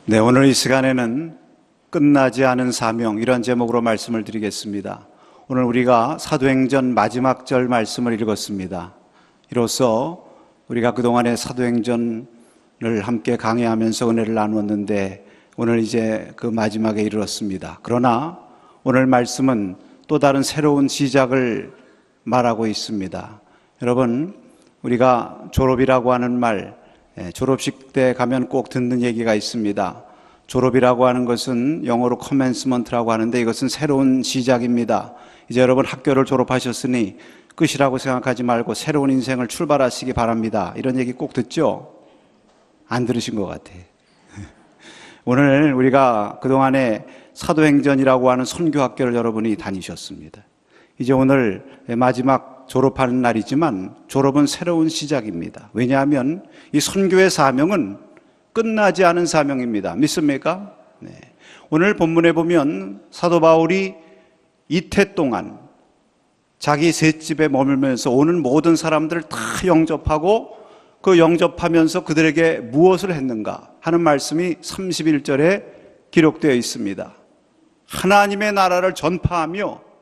네, 오늘 이 시간에는 끝나지 않은 사명, 이런 제목으로 말씀을 드리겠습니다. 오늘 우리가 사도행전 마지막 절 말씀을 읽었습니다. 이로써 우리가 그동안의 사도행전을 함께 강해하면서 은혜를 나누었는데 오늘 이제 그 마지막에 이르렀습니다. 그러나 오늘 말씀은 또 다른 새로운 시작을 말하고 있습니다. 여러분, 우리가 졸업이라고 하는 말, 졸업식 때 가면 꼭 듣는 얘기가 있습니다. 졸업이라고 하는 것은 영어로 commencement라고 하는데 이것은 새로운 시작입니다. 이제 여러분 학교를 졸업하셨으니 끝이라고 생각하지 말고 새로운 인생을 출발하시기 바랍니다. 이런 얘기 꼭 듣죠? 안 들으신 것 같아요. 오늘 우리가 그동안에 사도행전이라고 하는 선교학교를 여러분이 다니셨습니다. 이제 오늘 마지막 졸업하는 날이지만 졸업은 새로운 시작입니다. 왜냐하면 이 선교의 사명은 끝나지 않은 사명입니다. 믿습니까? 네. 오늘 본문에 보면 사도 바울이 이태 동안 자기 셋집에 머물면서 오는 모든 사람들을 다 영접하고 그 영접하면서 그들에게 무엇을 했는가 하는 말씀이 31절에 기록되어 있습니다. 하나님의 나라를 전파하며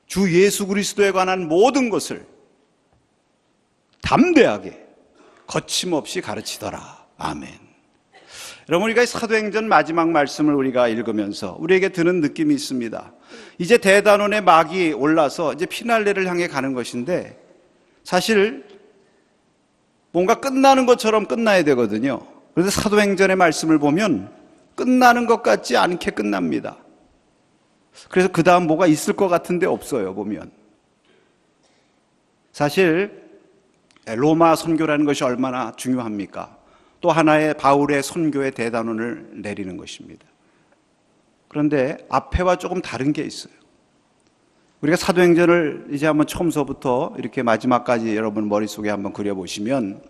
주 예수 그리스도에 관한 모든 것을 담대하게 거침없이 가르치더라. 아멘. 여러분, 우리가 사도행전 마지막 말씀을 우리가 읽으면서 우리에게 드는 느낌이 있습니다. 이제 대단원의 막이 올라서 이제 피날레를 향해 가는 것인데 사실 뭔가 끝나는 것처럼 끝나야 되거든요. 그런데 사도행전의 말씀을 보면 끝나는 것 같지 않게 끝납니다. 그래서 그 다음 뭐가 있을 것 같은데 없어요, 보면. 사실 로마 선교라는 것이 얼마나 중요합니까? 또 하나의 바울의 선교의 대단원을 내리는 것입니다. 그런데 앞에와 조금 다른 게 있어요. 우리가 사도행전을 이제 한번 처음서부터 이렇게 마지막까지 여러분 머릿속에 한번 그려보시면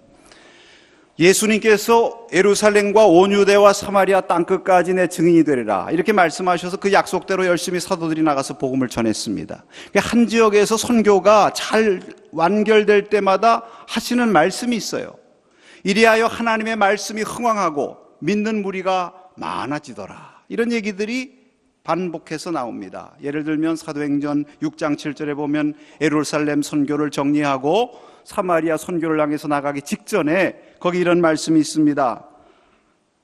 예수님께서 예루살렘과 온 유대와 사마리아 땅끝까지 내 증인이 되리라 이렇게 말씀하셔서 그 약속대로 열심히 사도들이 나가서 복음을 전했습니다. 한 지역에서 선교가 잘 완결될 때마다 하시는 말씀이 있어요. 이리하여 하나님의 말씀이 흥왕하고 믿는 무리가 많아지더라. 이런 얘기들이 반복해서 나옵니다. 예를 들면 사도행전 6장 7절에 보면 예루살렘 선교를 정리하고 사마리아 선교를 향해서 나가기 직전에 거기 이런 말씀이 있습니다.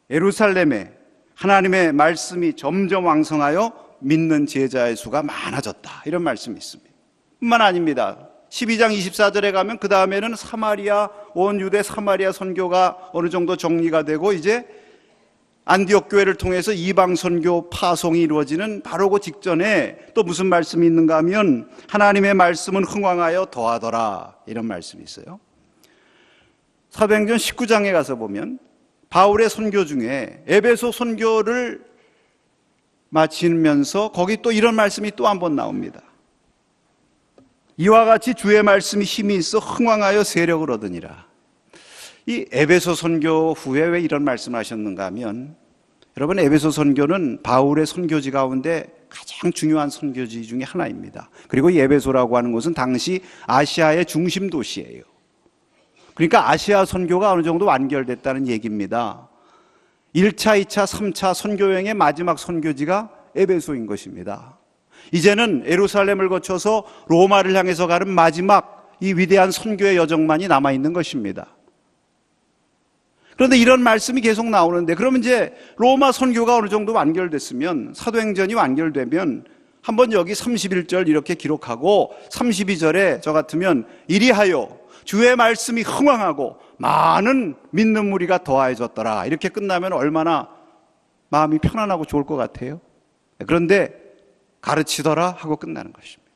예루살렘에 하나님의 말씀이 점점 왕성하여 믿는 제자의 수가 많아졌다. 이런 말씀이 있습니다. 뿐만 아닙니다. 12장 24절에 가면 그 다음에는 사마리아, 온 유대 사마리아 선교가 어느 정도 정리가 되고 이제 안디옥 교회를 통해서 이방 선교 파송이 이루어지는 바로 그 직전에 또 무슨 말씀이 있는가 하면 하나님의 말씀은 흥왕하여 더하더라. 이런 말씀이 있어요. 사도행전 19장에 가서 보면 바울의 선교 중에 에베소 선교를 마치면서 거기 또 이런 말씀이 또 한 번 나옵니다. 이와 같이 주의 말씀이 힘이 있어 흥왕하여 세력을 얻으니라. 이 에베소 선교 후에 왜 이런 말씀을 하셨는가 하면 여러분, 에베소 선교는 바울의 선교지 가운데 가장 중요한 선교지 중에 하나입니다. 그리고 이 에베소라고 하는 곳은 당시 아시아의 중심 도시예요. 그러니까 아시아 선교가 어느 정도 완결됐다는 얘기입니다. 1차, 2차, 3차 선교여행의 마지막 선교지가 에베소인 것입니다. 이제는 예루살렘을 거쳐서 로마를 향해서 가는 마지막 이 위대한 선교의 여정만이 남아있는 것입니다. 그런데 이런 말씀이 계속 나오는데 그러면 이제 로마 선교가 어느 정도 완결됐으면 사도행전이 완결되면 한번 여기 31절 이렇게 기록하고 32절에 저 같으면 이리하여 주의 말씀이 흥왕하고 많은 믿는 무리가 더하여졌더라 이렇게 끝나면 얼마나 마음이 편안하고 좋을 것 같아요. 그런데 가르치더라 하고 끝나는 것입니다.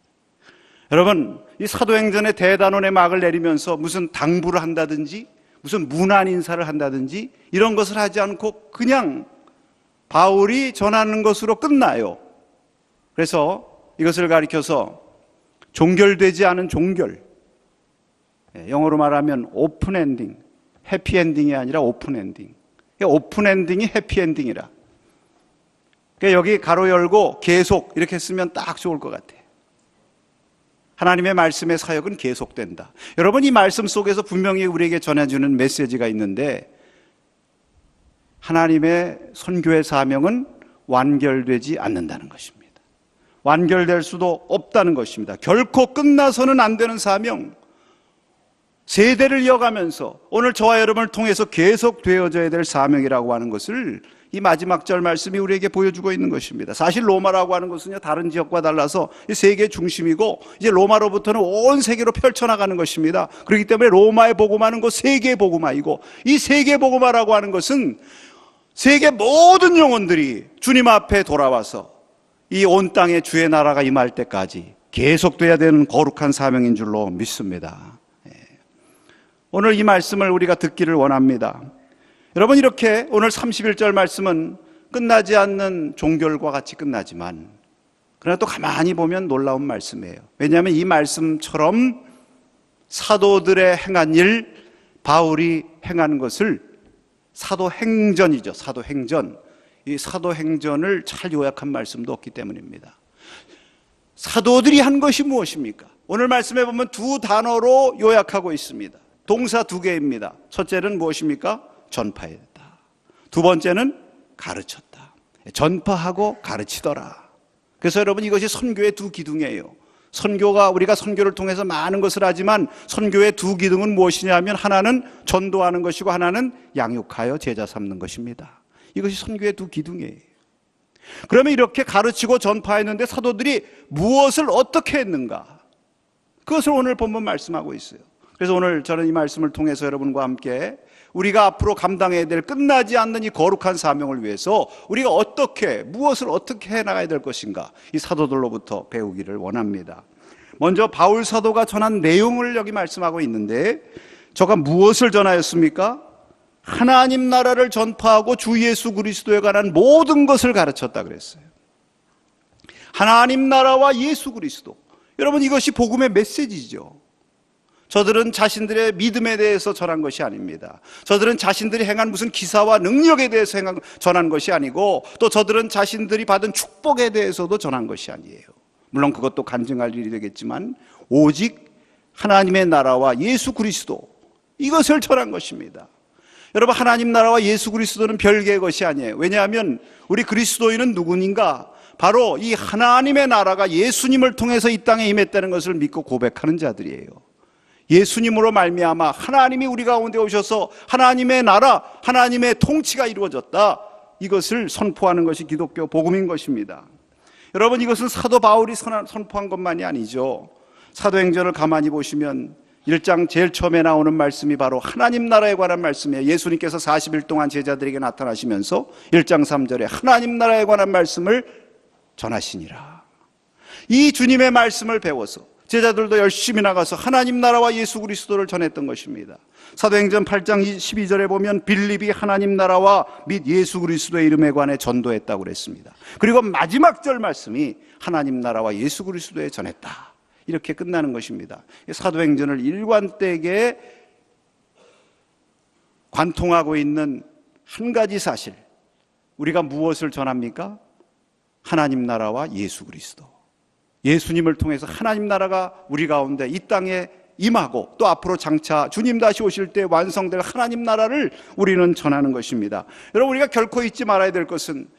여러분, 이 사도행전의 대단원의 막을 내리면서 무슨 당부를 한다든지 무슨 문안 인사를 한다든지 이런 것을 하지 않고 그냥 바울이 전하는 것으로 끝나요. 그래서 이것을 가리켜서 종결되지 않은 종결, 영어로 말하면 오픈 엔딩, 해피 엔딩이 아니라 오픈 엔딩. 오픈 엔딩이 해피 엔딩이라. 여기 가로 열고 계속 이렇게 쓰면 딱 좋을 것 같아요. 하나님의 말씀의 사역은 계속된다. 여러분, 이 말씀 속에서 분명히 우리에게 전해주는 메시지가 있는데 하나님의 선교의 사명은 완결되지 않는다는 것입니다. 완결될 수도 없다는 것입니다. 결코 끝나서는 안 되는 사명, 세대를 이어가면서 오늘 저와 여러분을 통해서 계속 되어져야 될 사명이라고 하는 것을 이 마지막 절 말씀이 우리에게 보여주고 있는 것입니다. 사실 로마라고 하는 것은요, 다른 지역과 달라서 이 세계 중심이고 이제 로마로부터는 온 세계로 펼쳐나가는 것입니다. 그렇기 때문에 로마에 복음하는 것 세계에 복음화이고, 이 세계 복음화라고 하는 것은 세계 모든 영혼들이 주님 앞에 돌아와서 이 온 땅에 주의 나라가 임할 때까지 계속돼야 되는 거룩한 사명인 줄로 믿습니다. 오늘 이 말씀을 우리가 듣기를 원합니다. 여러분, 이렇게 오늘 31절 말씀은 끝나지 않는 종결과 같이 끝나지만, 그러나 또 가만히 보면 놀라운 말씀이에요. 왜냐하면 이 말씀처럼 사도들의 행한 일, 바울이 행한 것을 사도행전이죠. 사도행전. 이 사도행전을 잘 요약한 말씀도 없기 때문입니다. 사도들이 한 것이 무엇입니까? 오늘 말씀에 보면 두 단어로 요약하고 있습니다. 동사 두 개입니다. 첫째는 무엇입니까? 전파했다. 두 번째는 가르쳤다. 전파하고 가르치더라. 그래서 여러분, 이것이 선교의 두 기둥이에요. 우리가 선교를 통해서 많은 것을 하지만 선교의 두 기둥은 무엇이냐면, 하나는 전도하는 것이고 하나는 양육하여 제자 삼는 것입니다. 이것이 선교의 두 기둥이에요. 그러면 이렇게 가르치고 전파했는데 사도들이 무엇을 어떻게 했는가? 그것을 오늘 본문 말씀하고 있어요. 그래서 오늘 저는 이 말씀을 통해서 여러분과 함께 우리가 앞으로 감당해야 될 끝나지 않는 이 거룩한 사명을 위해서 우리가 무엇을 어떻게 해나가야 될 것인가, 이 사도들로부터 배우기를 원합니다. 먼저 바울 사도가 전한 내용을 여기 말씀하고 있는데, 저가 무엇을 전하였습니까? 하나님 나라를 전파하고 주 예수 그리스도에 관한 모든 것을 가르쳤다 그랬어요. 하나님 나라와 예수 그리스도, 여러분, 이것이 복음의 메시지죠. 저들은 자신들의 믿음에 대해서 전한 것이 아닙니다. 저들은 자신들이 행한 무슨 기사와 능력에 대해서 전한 것이 아니고, 또 저들은 자신들이 받은 축복에 대해서도 전한 것이 아니에요. 물론 그것도 간증할 일이 되겠지만, 오직 하나님의 나라와 예수 그리스도, 이것을 전한 것입니다. 여러분, 하나님 나라와 예수 그리스도는 별개의 것이 아니에요. 왜냐하면 우리 그리스도인은 누구인가? 바로 이 하나님의 나라가 예수님을 통해서 이 땅에 임했다는 것을 믿고 고백하는 자들이에요. 예수님으로 말미암아 하나님이 우리 가운데 오셔서 하나님의 나라, 하나님의 통치가 이루어졌다, 이것을 선포하는 것이 기독교 복음인 것입니다. 여러분, 이것은 사도 바울이 선포한 것만이 아니죠. 사도행전을 가만히 보시면 1장 제일 처음에 나오는 말씀이 바로 하나님 나라에 관한 말씀이에요. 예수님께서 40일 동안 제자들에게 나타나시면서 1장 3절에 하나님 나라에 관한 말씀을 전하시니라. 이 주님의 말씀을 배워서 제자들도 열심히 나가서 하나님 나라와 예수 그리스도를 전했던 것입니다. 사도행전 8장 12절에 보면 빌립이 하나님 나라와 및 예수 그리스도의 이름에 관해 전도했다고 그랬습니다. 그리고 마지막 절 말씀이 하나님 나라와 예수 그리스도에 전했다, 이렇게 끝나는 것입니다. 사도행전을 일관되게 관통하고 있는 한 가지 사실, 우리가 무엇을 전합니까? 하나님 나라와 예수 그리스도. 예수님을 통해서 하나님 나라가 우리 가운데 이 땅에 임하고, 또 앞으로 장차 주님 다시 오실 때 완성될 하나님 나라를 우리는 전하는 것입니다. 여러분, 우리가 결코 잊지 말아야 될 것은,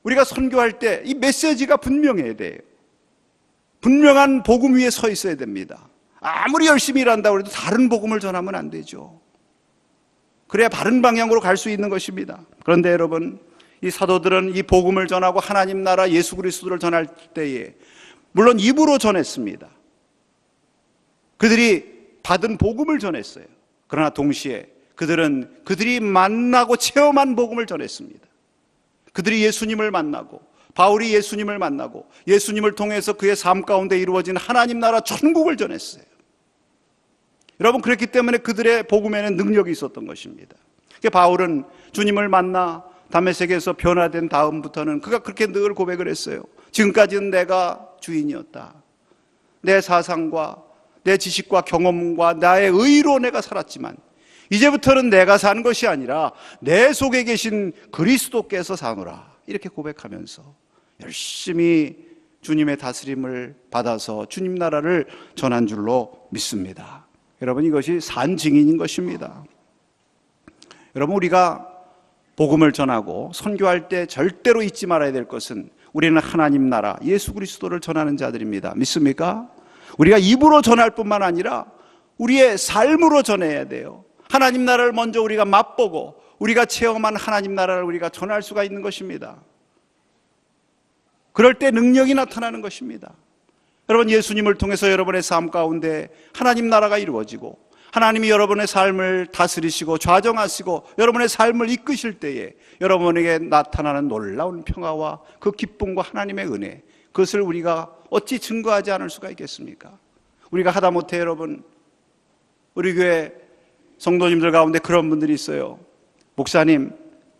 우리가 선교할 때 이 메시지가 분명해야 돼요. 분명한 복음 위에 서 있어야 됩니다. 아무리 열심히 일한다고 해도 다른 복음을 전하면 안 되죠. 그래야 바른 방향으로 갈 수 있는 것입니다. 그런데 여러분, 이 사도들은 이 복음을 전하고 하나님 나라 예수 그리스도를 전할 때에 물론 입으로 전했습니다. 그들이 받은 복음을 전했어요. 그러나 동시에 그들이 만나고 체험한 복음을 전했습니다. 그들이 예수님을 만나고, 바울이 예수님을 만나고, 예수님을 통해서 그의 삶 가운데 이루어진 하나님 나라 천국을 전했어요. 여러분, 그랬기 때문에 그들의 복음에는 능력이 있었던 것입니다. 바울은 주님을 만나 다메섹에서 변화된 다음부터는 그가 그렇게 늘 고백을 했어요. 지금까지는 내가 주인이었다. 내 사상과 내 지식과 경험과 나의 의로 내가 살았지만, 이제부터는 내가 사는 것이 아니라 내 속에 계신 그리스도께서 사노라, 이렇게 고백하면서 열심히 주님의 다스림을 받아서 주님 나라를 전한 줄로 믿습니다. 여러분, 이것이 산 증인인 것입니다. 여러분, 우리가 복음을 전하고 선교할 때 절대로 잊지 말아야 될 것은 우리는 하나님 나라 예수 그리스도를 전하는 자들입니다. 믿습니까? 우리가 입으로 전할 뿐만 아니라 우리의 삶으로 전해야 돼요. 하나님 나라를 먼저 우리가 맛보고 우리가 체험한 하나님 나라를 우리가 전할 수가 있는 것입니다. 그럴 때 능력이 나타나는 것입니다. 여러분, 예수님을 통해서 여러분의 삶 가운데 하나님 나라가 이루어지고 하나님이 여러분의 삶을 다스리시고 좌정하시고 여러분의 삶을 이끄실 때에 여러분에게 나타나는 놀라운 평화와 그 기쁨과 하나님의 은혜, 그것을 우리가 어찌 증거하지 않을 수가 있겠습니까? 우리가 하다못해 여러분, 우리 교회 성도님들 가운데 그런 분들이 있어요. 목사님,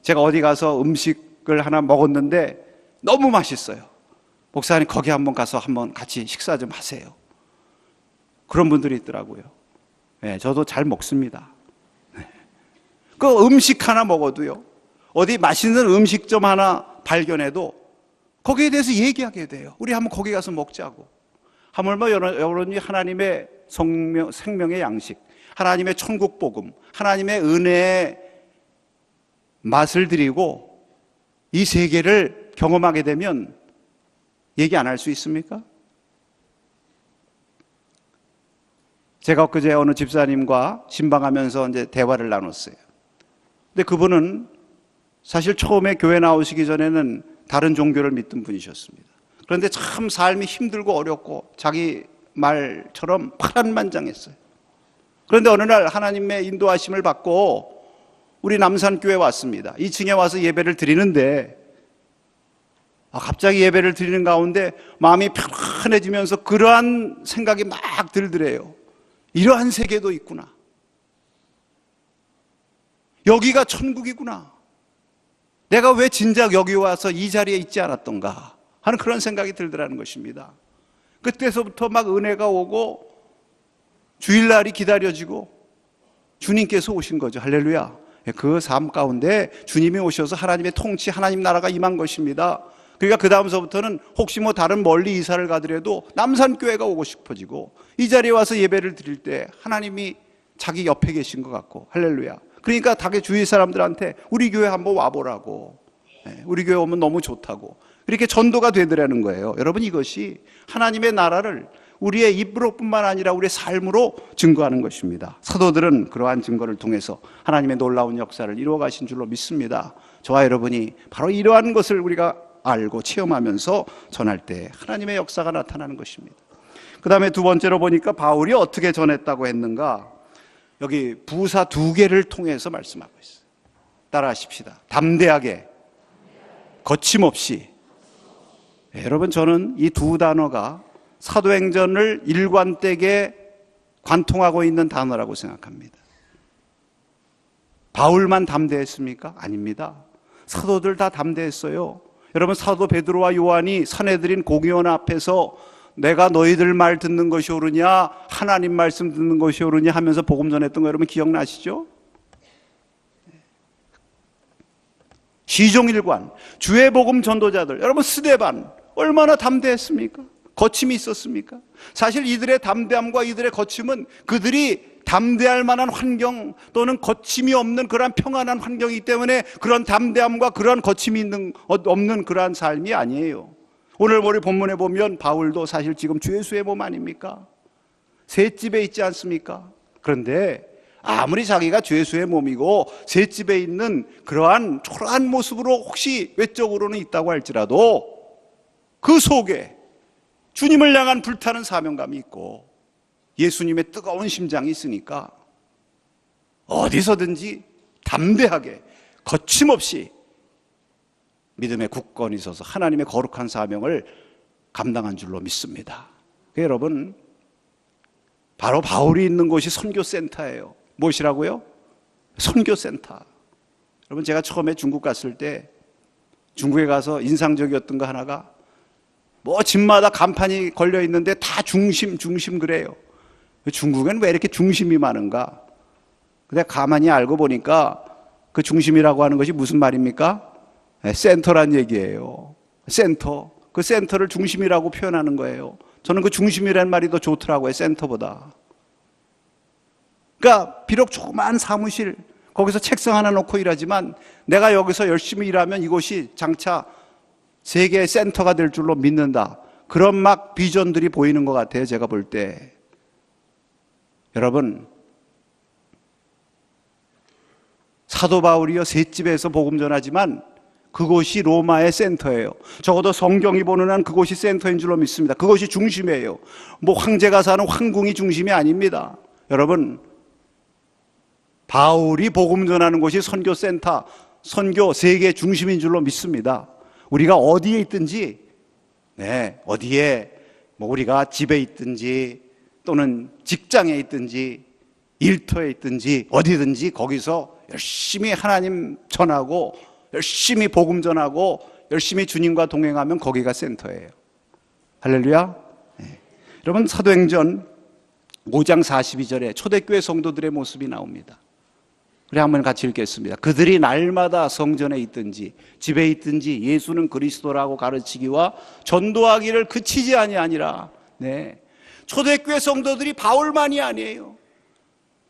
제가 어디 가서 음식을 하나 먹었는데 너무 맛있어요. 목사님, 거기 한번 가서 한번 같이 식사 좀 하세요. 그런 분들이 있더라고요. 네, 저도 잘 먹습니다. 네. 그 음식 하나 먹어도요, 어디 맛있는 음식점 하나 발견해도 거기에 대해서 얘기하게 돼요. 우리 한번 거기 가서 먹자고. 하물며 여러분이 하나님의 생명의 양식, 하나님의 천국 복음, 하나님의 은혜의 맛을 드리고 이 세계를 경험하게 되면 얘기 안 할 수 있습니까? 제가 엊그제 어느 집사님과 신방하면서 이제 대화를 나눴어요. 근데 그분은 사실 처음에 교회 나오시기 전에는 다른 종교를 믿던 분이셨습니다. 그런데 참 삶이 힘들고 어렵고 자기 말처럼 파란만장했어요. 그런데 어느 날 하나님의 인도하심을 받고 우리 남산교회에 왔습니다. 2층에 와서 예배를 드리는데 갑자기 예배를 드리는 가운데 마음이 편안해지면서 그러한 생각이 막 들더래요. 이러한 세계도 있구나. 여기가 천국이구나. 내가 왜 진작 여기 와서 이 자리에 있지 않았던가 하는 그런 생각이 들더라는 것입니다. 그때서부터 막 은혜가 오고 주일날이 기다려지고 주님께서 오신 거죠. 할렐루야. 그 삶 가운데 주님이 오셔서 하나님의 통치, 하나님 나라가 임한 것입니다. 그러니까 그 다음서부터는 혹시 뭐 다른 멀리 이사를 가더라도 남산교회가 오고 싶어지고 이 자리에 와서 예배를 드릴 때 하나님이 자기 옆에 계신 것 같고, 할렐루야. 그러니까 자기 주위 사람들한테 우리 교회 한번 와보라고, 우리 교회 오면 너무 좋다고 이렇게 전도가 되더라는 거예요. 여러분, 이것이 하나님의 나라를 우리의 입으로뿐만 아니라 우리의 삶으로 증거하는 것입니다. 사도들은 그러한 증거를 통해서 하나님의 놀라운 역사를 이루어 가신 줄로 믿습니다. 저와 여러분이 바로 이러한 것을 우리가 알고 체험하면서 전할 때 하나님의 역사가 나타나는 것입니다. 그 다음에 두 번째로 보니까 바울이 어떻게 전했다고 했는가, 여기 부사 2개를 통해서 말씀하고 있어요. 따라 하십시다. 담대하게, 거침없이. 여러분, 저는 이 두 단어가 사도행전을 일관되게 관통하고 있는 단어라고 생각합니다. 바울만 담대했습니까? 아닙니다. 사도들 다 담대했어요. 여러분, 사도 베드로와 요한이 산헤드린 공의원 앞에서 내가 너희들 말 듣는 것이 옳으냐, 하나님 말씀 듣는 것이 옳으냐 하면서 복음 전했던 거 여러분 기억나시죠? 시종일관, 주의 복음 전도자들, 여러분 스데반 얼마나 담대했습니까? 거침이 있었습니까? 사실 이들의 담대함과 이들의 거침은 그들이 담대할 만한 환경 또는 거침이 없는 그러한 평안한 환경이기 때문에 그런 담대함과 그런 거침이 없는 그러한 삶이 아니에요. 오늘 우리 본문에 보면 바울도 사실 지금 주 예수의 몸 아닙니까? 셋집에 있지 않습니까? 그런데 아무리 자기가 주 예수의 몸이고 셋집에 있는 그러한 초라한 모습으로 혹시 외적으로는 있다고 할지라도 그 속에 주님을 향한 불타는 사명감이 있고 예수님의 뜨거운 심장이 있으니까 어디서든지 담대하게 거침없이 믿음의 굳건히 서서 하나님의 거룩한 사명을 감당한 줄로 믿습니다. 여러분, 바로 바울이 있는 곳이 선교센터예요. 무엇이라고요? 선교센터. 여러분, 제가 처음에 중국 갔을 때 중국에 가서 인상적이었던 거 하나가 뭐 집마다 간판이 걸려 있는데 다 중심 그래요. 중국에는 왜 이렇게 중심이 많은가? 근데 가만히 알고 보니까 그 중심이라고 하는 것이 무슨 말입니까? 센터란 얘기예요. 센터. 그 센터를 중심이라고 표현하는 거예요. 저는 그 중심이라는 말이 더 좋더라고요, 센터보다. 그러니까 비록 조그마한 사무실, 거기서 책상 하나 놓고 일하지만 내가 여기서 열심히 일하면 이곳이 장차 세계의 센터가 될 줄로 믿는다. 그런 막 비전들이 보이는 것 같아요, 제가 볼 때. 여러분, 사도 바울이요 셋집에서 복음 전하지만 그곳이 로마의 센터예요. 적어도 성경이 보는 한 그곳이 센터인 줄로 믿습니다. 그것이 중심이에요. 뭐 황제가 사는 황궁이 중심이 아닙니다. 여러분, 바울이 복음 전하는 곳이 선교 센터, 선교 세계 중심인 줄로 믿습니다. 우리가 어디에 있든지, 어디에, 뭐 우리가 집에 있든지 또는 직장에 있든지 일터에 있든지 어디든지 거기서 열심히 하나님 전하고 열심히 복음 전하고 열심히 주님과 동행하면 거기가 센터예요. 할렐루야. 여러분, 사도행전 5장 42절에 초대교회 성도들의 모습이 나옵니다. 우리 한번 같이 읽겠습니다. 그들이 날마다 성전에 있든지 집에 있든지 예수는 그리스도라고 가르치기와 전도하기를 그치지 아니하니라. 초대교회 성도들이 바울만이 아니에요.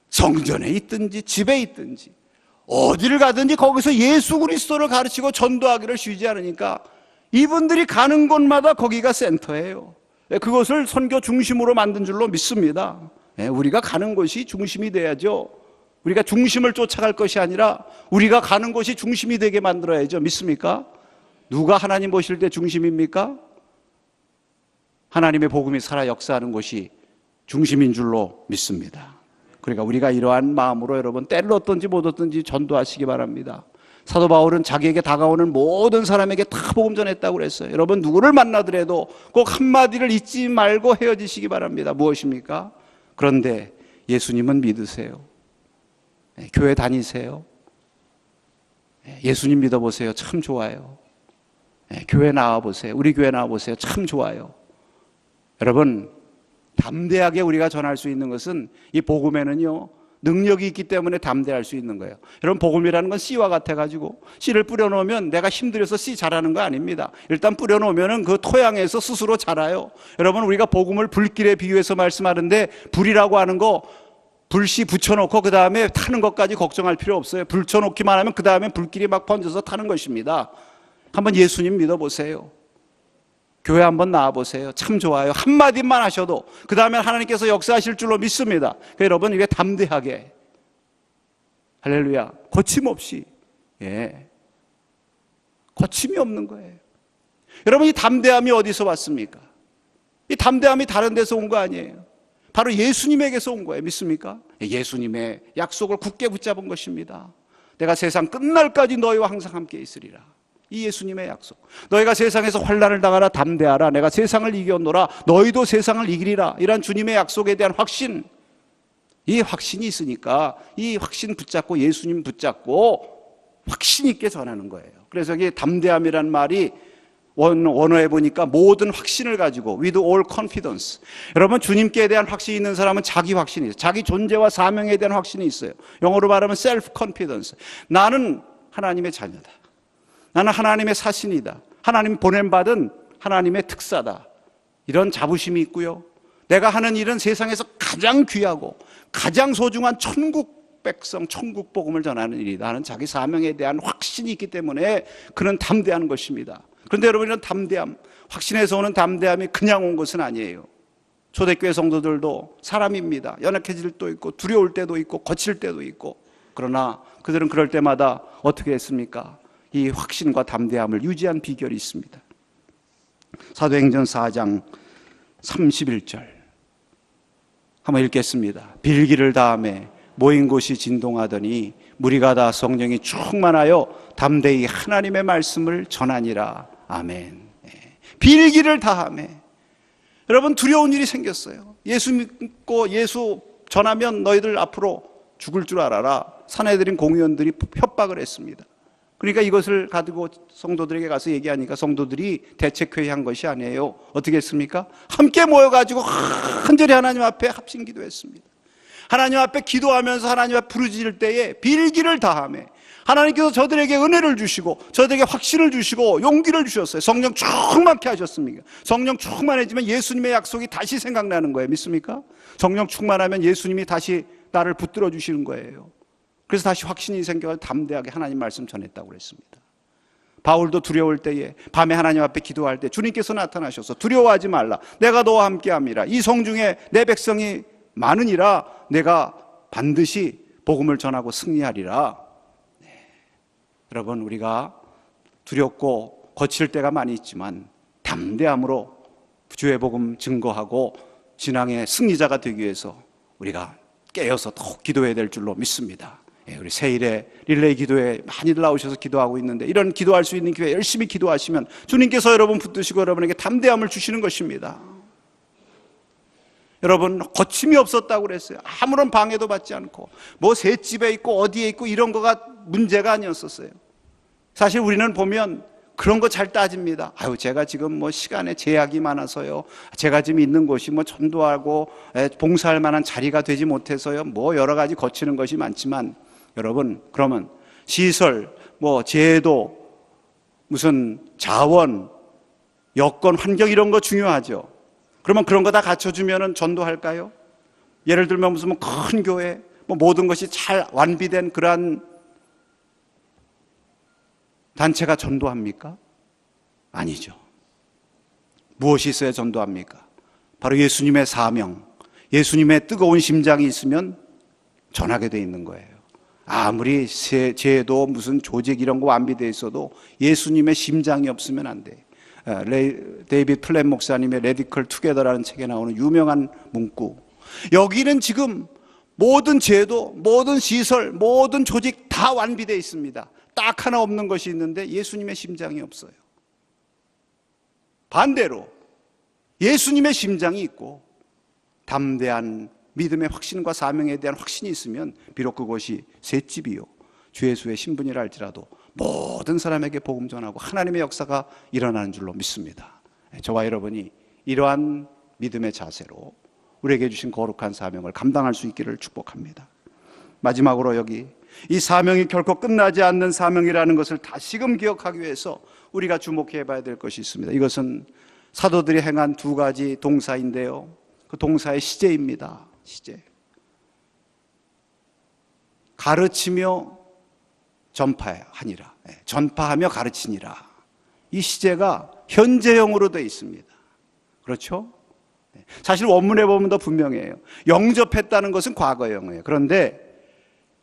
성전에 있든지 집에 있든지 어디를 가든지 거기서 예수 그리스도를 가르치고 전도하기를 쉬지 않으니까 이분들이 가는 곳마다 거기가 센터예요. 그것을 선교 중심으로 만든 줄로 믿습니다. 우리가 가는 곳이 중심이 돼야죠. 우리가 중심을 쫓아갈 것이 아니라 우리가 가는 곳이 중심이 되게 만들어야죠. 믿습니까? 누가 하나님 보실 때 중심입니까? 하나님의 복음이 살아 역사하는 곳이 중심인 줄로 믿습니다. 그러니까 우리가 이러한 마음으로 여러분 때를 얻든지 못 얻든지 전도하시기 바랍니다. 사도 바울은 자기에게 다가오는 모든 사람에게 다 복음 전했다고 그랬어요. 여러분 누구를 만나더라도 꼭 한마디를 잊지 말고 헤어지시기 바랍니다. 무엇입니까? 그런데 예수님은 믿으세요. 교회 다니세요. 예수님 믿어보세요. 참 좋아요. 교회 나와보세요. 우리 교회 나와보세요. 참 좋아요. 여러분, 담대하게 우리가 전할 수 있는 것은 이 복음에는요 능력이 있기 때문에 담대할 수 있는 거예요. 여러분, 복음이라는 건 씨와 같아가지고 씨를 뿌려놓으면 내가 힘들여서 씨 자라는 거 아닙니다. 일단 뿌려놓으면 그 토양에서 스스로 자라요. 여러분, 우리가 복음을 불길에 비유해서 말씀하는데 불이라고 하는 거 불씨 붙여놓고 그 다음에 타는 것까지 걱정할 필요 없어요. 붙여놓기만 하면 그 다음에 불길이 막 번져서 타는 것입니다. 한번 예수님 믿어보세요. 교회 한번 나와보세요. 참 좋아요. 한마디만 하셔도 그 다음에 하나님께서 역사하실 줄로 믿습니다. 그러니까 여러분, 이게 담대하게, 할렐루야, 거침없이, 거침이 없는 거예요. 여러분, 이 담대함이 어디서 왔습니까? 이 담대함이 다른 데서 온 거 아니에요. 바로 예수님에게서 온 거예요. 믿습니까? 예수님의 약속을 굳게 붙잡은 것입니다. 내가 세상 끝날까지 너희와 항상 함께 있으리라. 이 예수님의 약속. 너희가 세상에서 환난을 당하라 담대하라. 내가 세상을 이겼노라. 너희도 세상을 이기리라. 이런 주님의 약속에 대한 확신. 이 확신이 있으니까 이 확신 붙잡고 예수님 붙잡고 확신 있게 전하는 거예요. 그래서 이게 담대함이란 말이 원어에 보니까 모든 확신을 가지고 with all confidence. 여러분, 주님께 대한 확신이 있는 사람은 자기 확신이 있어요. 자기 존재와 사명에 대한 확신이 있어요. 영어로 말하면 self confidence. 나는 하나님의 자녀다. 나는 하나님의 사신이다. 하나님 보냄받은 하나님의 특사다. 이런 자부심이 있고요. 내가 하는 일은 세상에서 가장 귀하고 가장 소중한 천국 백성, 천국 복음을 전하는 일이다 하는 자기 사명에 대한 확신이 있기 때문에 그는 담대한 것입니다. 그런데 여러분, 이런 담대함, 확신에서 오는 담대함이 그냥 온 것은 아니에요. 초대교회 성도들도 사람입니다. 연약해질 때도 있고 두려울 때도 있고 거칠 때도 있고. 그러나 그들은 그럴 때마다 어떻게 했습니까? 이 확신과 담대함을 유지한 비결이 있습니다. 사도행전 4장 31절 한번 읽겠습니다. 빌기를 다음에 모인 곳이 진동하더니 무리가 다 성령이 충만하여 담대히 하나님의 말씀을 전하니라. 아멘. 빌기를 다음에 여러분, 두려운 일이 생겼어요. 예수 믿고 예수 전하면 너희들 앞으로 죽을 줄 알아라. 사내들인 공의원들이 협박을 했습니다. 그러니까 이것을 가지고 성도들에게 가서 얘기하니까 성도들이 대책회의한 것이 아니에요. 어떻게 했습니까? 함께 모여가지고 간절히 하나님 앞에 합심 기도했습니다. 하나님 앞에 기도하면서 하나님 앞에 부르짖을 때에 빌기를 다하며 하나님께서 저들에게 은혜를 주시고 저들에게 확신을 주시고 용기를 주셨어요. 성령 충만케 하셨습니다. 성령 충만해지면 예수님의 약속이 다시 생각나는 거예요. 믿습니까? 성령 충만하면 예수님이 다시 나를 붙들어 주시는 거예요. 그래서 다시 확신이 생겨서 담대하게 하나님 말씀 전했다고 그랬습니다. 바울도 두려울 때에 밤에 하나님 앞에 기도할 때 주님께서 나타나셔서 두려워하지 말라, 내가 너와 함께함이라. 이 성중에 내 백성이 많으니라 내가 반드시 복음을 전하고 승리하리라. 여러분, 우리가 두렵고 거칠 때가 많이 있지만 담대함으로 주의 복음 증거하고 신앙의 승리자가 되기 위해서 우리가 깨어서 더욱 기도해야 될 줄로 믿습니다. 우리 새일에 릴레이 기도에 많이들 나오셔서 기도하고 있는데, 이런 기도할 수 있는 기회에 열심히 기도하시면 주님께서 여러분 붙드시고 여러분에게 담대함을 주시는 것입니다. 여러분, 거침이 없었다고 그랬어요. 아무런 방해도 받지 않고, 뭐 셋집에 있고 어디에 있고 이런 거가 문제가 아니었었어요. 사실 우리는 보면 그런 거 잘 따집니다. 아유, 제가 지금 뭐 시간에 제약이 많아서요, 제가 지금 있는 곳이 뭐 전도하고 봉사할 만한 자리가 되지 못해서요, 뭐 여러 가지 거치는 것이 많지만, 여러분, 그러면 시설, 뭐 제도, 무슨 자원, 여건, 환경 이런 거 중요하죠. 그러면 그런 거 다 갖춰주면 전도할까요? 예를 들면 무슨 큰 교회, 뭐 모든 것이 잘 완비된 그러한 단체가 전도합니까? 아니죠. 무엇이 있어야 전도합니까? 바로 예수님의 사명, 예수님의 뜨거운 심장이 있으면 전하게 돼 있는 거예요. 아무리 제도 무슨 조직 이런 거 완비되어 있어도 예수님의 심장이 없으면 안 돼. 데이비드 플랫 목사님의 레디컬 투게더라는 책에 나오는 유명한 문구, 여기는 지금 모든 제도, 모든 시설, 모든 조직 다 완비되어 있습니다. 딱 하나 없는 것이 있는데 예수님의 심장이 없어요. 반대로 예수님의 심장이 있고 담대한 믿음의 확신과 사명에 대한 확신이 있으면 비록 그것이 셋집이요 주 예수의 신분이라 할지라도 모든 사람에게 복음 전하고 하나님의 역사가 일어나는 줄로 믿습니다. 저와 여러분이 이러한 믿음의 자세로 우리에게 주신 거룩한 사명을 감당할 수 있기를 축복합니다. 마지막으로 여기 이 사명이 결코 끝나지 않는 사명이라는 것을 다시금 기억하기 위해서 우리가 주목해 봐야 될 것이 있습니다. 이것은 사도들이 행한 두 가지 동사인데요, 그 동사의 시제입니다. 시제. 가르치며 전파하니라, 전파하며 가르치니라. 이 시제가 현재형으로 되어 있습니다. 그렇죠? 사실 원문에 보면 더 분명해요. 영접했다는 것은 과거형이에요. 그런데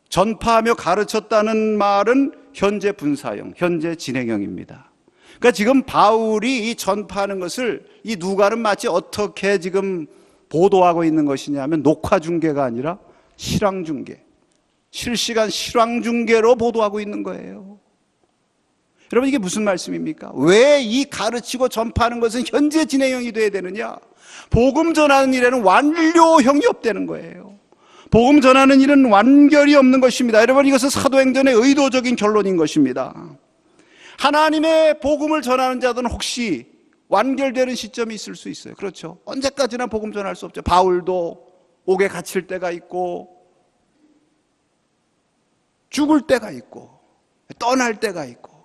전파하며 가르쳤다는 말은 현재 분사형, 현재 진행형입니다. 그러니까 지금 바울이 이 전파하는 것을 이 누가는 마치 어떻게 지금 보도하고 있는 것이냐면 녹화 중계가 아니라 실황 중계, 실시간 실황 중계로 보도하고 있는 거예요. 여러분, 이게 무슨 말씀입니까? 왜 이 가르치고 전파하는 것은 현재 진행형이 돼야 되느냐? 복음 전하는 일에는 완료형이 없다는 거예요. 복음 전하는 일은 완결이 없는 것입니다. 여러분, 이것은 사도행전의 의도적인 결론인 것입니다. 하나님의 복음을 전하는 자들은 혹시 완결되는 시점이 있을 수 있어요. 그렇죠? 언제까지나 복음 전할 수 없죠. 바울도 옥에 갇힐 때가 있고 죽을 때가 있고 떠날 때가 있고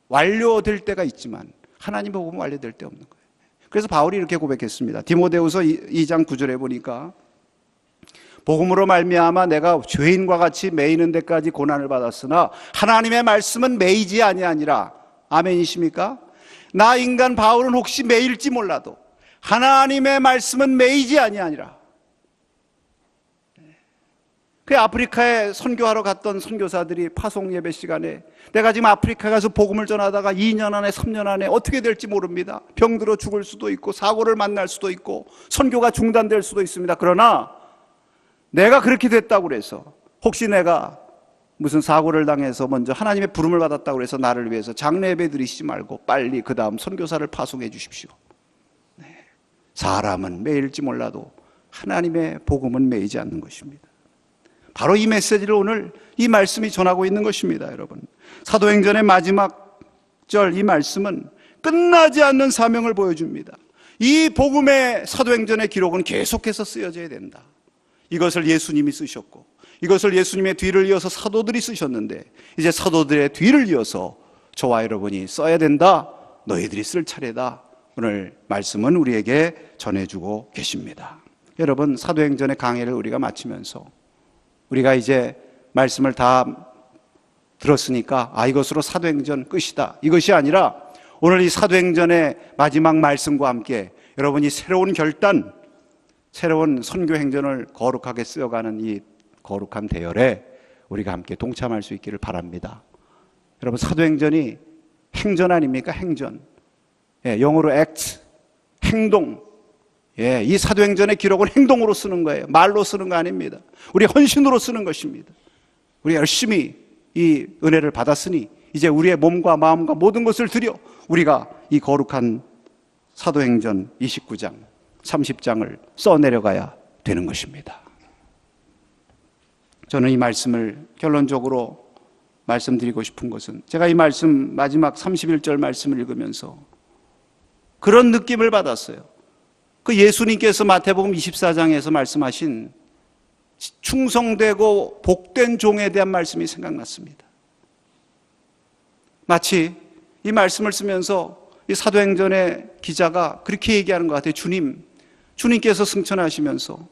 완료될 때가 있지만 하나님의 복음은 완료될 때 없는 거예요. 그래서 바울이 이렇게 고백했습니다. 디모데후서 2장 9절에 보니까 복음으로 말미암아 내가 죄인과 같이 매이는 데까지 고난을 받았으나 하나님의 말씀은 매이지 아니하니라. 아멘이십니까? 나 인간 바울은 혹시 매일지 몰라도 하나님의 말씀은 매이지 아니하니라. 그 아프리카에 선교하러 갔던 선교사들이 파송 예배 시간에 내가 지금 아프리카 가서 복음을 전하다가 2년 안에 3년 안에 어떻게 될지 모릅니다. 병들어 죽을 수도 있고 사고를 만날 수도 있고 선교가 중단될 수도 있습니다. 그러나 내가 그렇게 됐다고 그래서 혹시 내가 무슨 사고를 당해서 먼저 하나님의 부름을 받았다고 해서 나를 위해서 장례 예배 드리시지 말고 빨리 그 다음 선교사를 파송해 주십시오. 사람은 매일지 몰라도 하나님의 복음은 매이지 않는 것입니다. 바로 이 메시지를 오늘 이 말씀이 전하고 있는 것입니다. 여러분, 사도행전의 마지막 절 이 말씀은 끝나지 않는 사명을 보여줍니다. 이 복음의 사도행전의 기록은 계속해서 쓰여져야 된다. 이것을 예수님이 쓰셨고 이것을 예수님의 뒤를 이어서 사도들이 쓰셨는데 이제 사도들의 뒤를 이어서 저와 여러분이 써야 된다. 너희들이 쓸 차례다. 오늘 말씀은 우리에게 전해주고 계십니다. 여러분, 사도행전의 강해를 우리가 마치면서 우리가 이제 말씀을 다 들었으니까 이것으로 사도행전 끝이다. 이것이 아니라 오늘 이 사도행전의 마지막 말씀과 함께 여러분이 새로운 결단, 새로운 선교 행전을 거룩하게 쓰여가는 이 거룩한 대열에 우리가 함께 동참할 수 있기를 바랍니다. 여러분, 사도행전이 행전 아닙니까? 행전. 영어로 act, 행동. 이 사도행전의 기록은 행동으로 쓰는 거예요. 말로 쓰는 거 아닙니다. 우리 헌신으로 쓰는 것입니다. 우리 열심히 이 은혜를 받았으니 이제 우리의 몸과 마음과 모든 것을 들여 우리가 이 거룩한 사도행전 29장, 30장을 써내려가야 되는 것입니다. 저는 이 말씀을 결론적으로 말씀드리고 싶은 것은, 제가 이 말씀 마지막 31절 말씀을 읽으면서 그런 느낌을 받았어요. 그 예수님께서 마태복음 24장에서 말씀하신 충성되고 복된 종에 대한 말씀이 생각났습니다. 마치 이 말씀을 쓰면서 이 사도행전의 기자가 그렇게 얘기하는 것 같아요. 주님께서 승천하시면서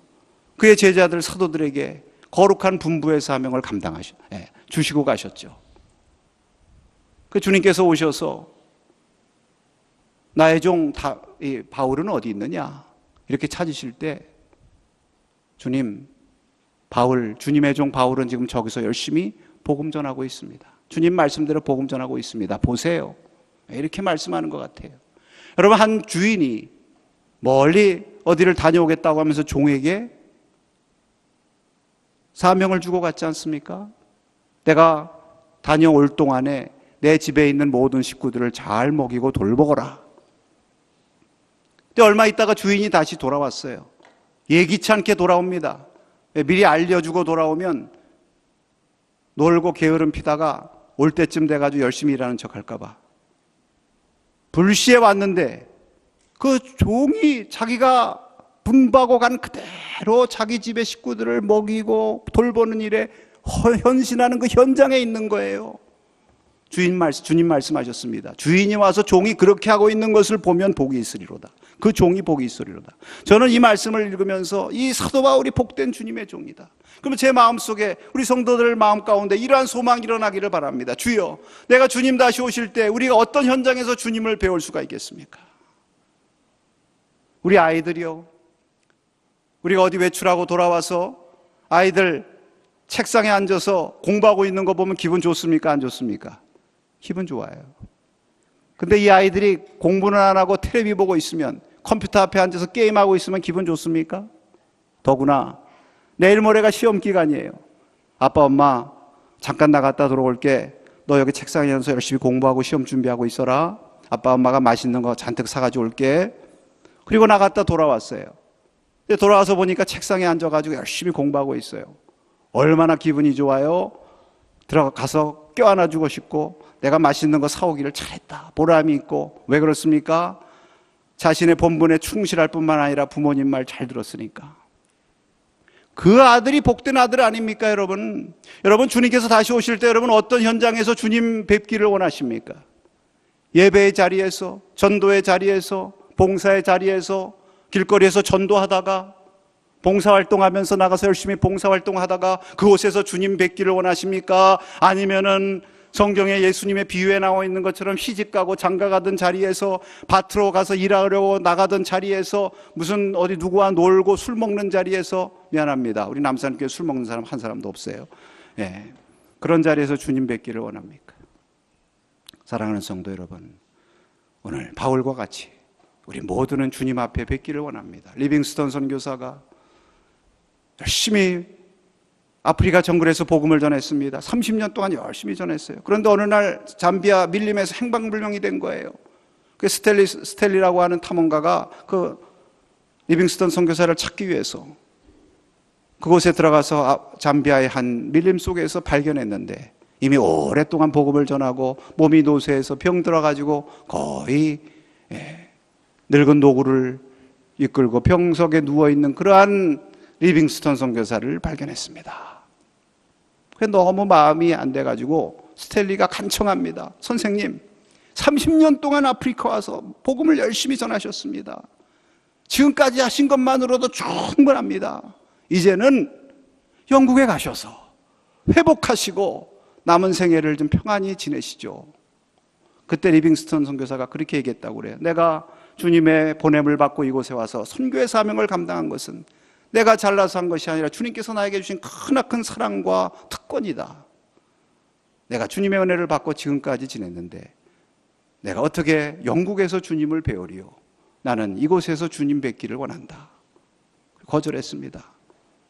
그의 제자들 사도들에게 거룩한 분부의 사명을 주시고 가셨죠. 그 주님께서 오셔서 나의 종 바울은 어디 있느냐 이렇게 찾으실 때, 주님의 종 바울은 지금 저기서 열심히 복음 전하고 있습니다. 주님 말씀대로 복음 전하고 있습니다. 보세요. 이렇게 말씀하는 것 같아요. 여러분, 한 주인이 멀리 어디를 다녀오겠다고 하면서 종에게 사명을 주고 갔지 않습니까? 내가 다녀올 동안에 내 집에 있는 모든 식구들을 잘 먹이고 돌보거라. 근데 얼마 있다가 주인이 다시 돌아왔어요. 예기치 않게 돌아옵니다. 미리 알려주고 돌아오면 놀고 게으름 피다가 올 때쯤 돼가지고 열심히 일하는 척 할까봐. 불시에 왔는데 그 종이 자기가 분부하고 간 그대로 자기 집의 식구들을 먹이고 돌보는 일에 헌신하는 그 현장에 있는 거예요. 주님 말씀하셨습니다. 주인이 와서 종이 그렇게 하고 있는 것을 보면 복이 있으리로다. 그 종이 복이 있으리로다. 저는 이 말씀을 읽으면서 이 사도 바울이 복된 주님의 종이다. 그러면 제 마음속에, 우리 성도들 마음 가운데 이러한 소망이 일어나기를 바랍니다. 주여, 내가 주님 다시 오실 때 우리가 어떤 현장에서 주님을 배울 수가 있겠습니까? 우리 아이들이요, 우리가 어디 외출하고 돌아와서 아이들 책상에 앉아서 공부하고 있는 거 보면 기분 좋습니까? 안 좋습니까? 기분 좋아요. 근데 이 아이들이 공부는 안 하고 텔레비 보고 있으면, 컴퓨터 앞에 앉아서 게임하고 있으면 기분 좋습니까? 더구나 내일 모레가 시험 기간이에요. 아빠 엄마 잠깐 나갔다 들어올게. 너 여기 책상에 앉아서 열심히 공부하고 시험 준비하고 있어라. 아빠 엄마가 맛있는 거 잔뜩 사가지고 올게. 그리고 나갔다 돌아왔어요. 근데 돌아와서 보니까 책상에 앉아가지고 열심히 공부하고 있어요. 얼마나 기분이 좋아요. 들어가서 껴안아주고 싶고 내가 맛있는 거 사오기를 잘했다, 보람이 있고. 왜 그렇습니까? 자신의 본분에 충실할 뿐만 아니라 부모님 말 잘 들었으니까. 그 아들이 복된 아들 아닙니까? 여러분, 주님께서 다시 오실 때 여러분 어떤 현장에서 주님 뵙기를 원하십니까? 예배의 자리에서, 전도의 자리에서, 봉사의 자리에서, 길거리에서 전도하다가, 봉사활동하면서 나가서 열심히 봉사활동하다가 그곳에서 주님 뵙기를 원하십니까? 아니면은 성경에 예수님의 비유에 나와 있는 것처럼 시집가고 장가가던 자리에서, 밭으로 가서 일하려고 나가던 자리에서, 무슨 어디 누구와 놀고 술 먹는 자리에서, 미안합니다, 우리 남산교회 술 먹는 사람 한 사람도 없어요. 그런 자리에서 주님 뵙기를 원합니까? 사랑하는 성도 여러분, 오늘 바울과 같이 우리 모두는 주님 앞에 뵙기를 원합니다. 리빙스턴 선교사가 열심히 아프리카 정글에서 복음을 전했습니다. 30년 동안 열심히 전했어요. 그런데 어느 날 잠비아 밀림에서 행방불명이 된 거예요. 그 스텔리라고 하는 탐험가가 그 리빙스턴 선교사를 찾기 위해서 그곳에 들어가서 잠비아의 한 밀림 속에서 발견했는데, 이미 오랫동안 복음을 전하고 몸이 노쇠해서 병 들어가지고 거의 늙은 노구를 이끌고 병석에 누워있는 그러한 리빙스턴 선교사를 발견했습니다. 너무 마음이 안 돼가지고 스텔리가 간청합니다. 선생님, 30년 동안 아프리카 와서 복음을 열심히 전하셨습니다. 지금까지 하신 것만으로도 충분합니다. 이제는 영국에 가셔서 회복하시고 남은 생애를 좀 평안히 지내시죠. 그때 리빙스턴 선교사가 그렇게 얘기했다고 그래요. 내가 주님의 보냄을 받고 이곳에 와서 선교의 사명을 감당한 것은 내가 잘나서 한 것이 아니라 주님께서 나에게 주신 크나큰 사랑과 특권이다. 내가 주님의 은혜를 받고 지금까지 지냈는데 내가 어떻게 영국에서 주님을 배우리요? 나는 이곳에서 주님 뵙기를 원한다. 거절했습니다.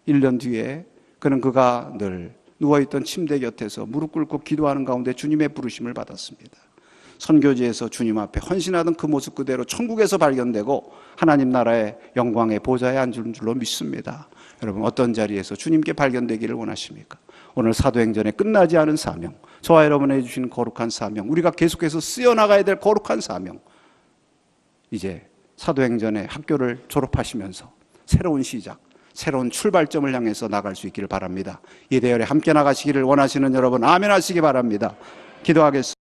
1년 뒤에 그가 늘 누워있던 침대 곁에서 무릎 꿇고 기도하는 가운데 주님의 부르심을 받았습니다. 선교지에서 주님 앞에 헌신하던 그 모습 그대로 천국에서 발견되고 하나님 나라의 영광의 보좌에 앉은 줄로 믿습니다. 여러분 어떤 자리에서 주님께 발견되기를 원하십니까? 오늘 사도행전에 끝나지 않은 사명, 저와 여러분에게 주신 거룩한 사명, 우리가 계속해서 쓰여나가야 될 거룩한 사명, 이제 사도행전의 학교를 졸업하시면서 새로운 시작, 새로운 출발점을 향해서 나갈 수 있기를 바랍니다. 이 대열에 함께 나가시기를 원하시는 여러분 아멘 하시기 바랍니다. 기도하겠습니다.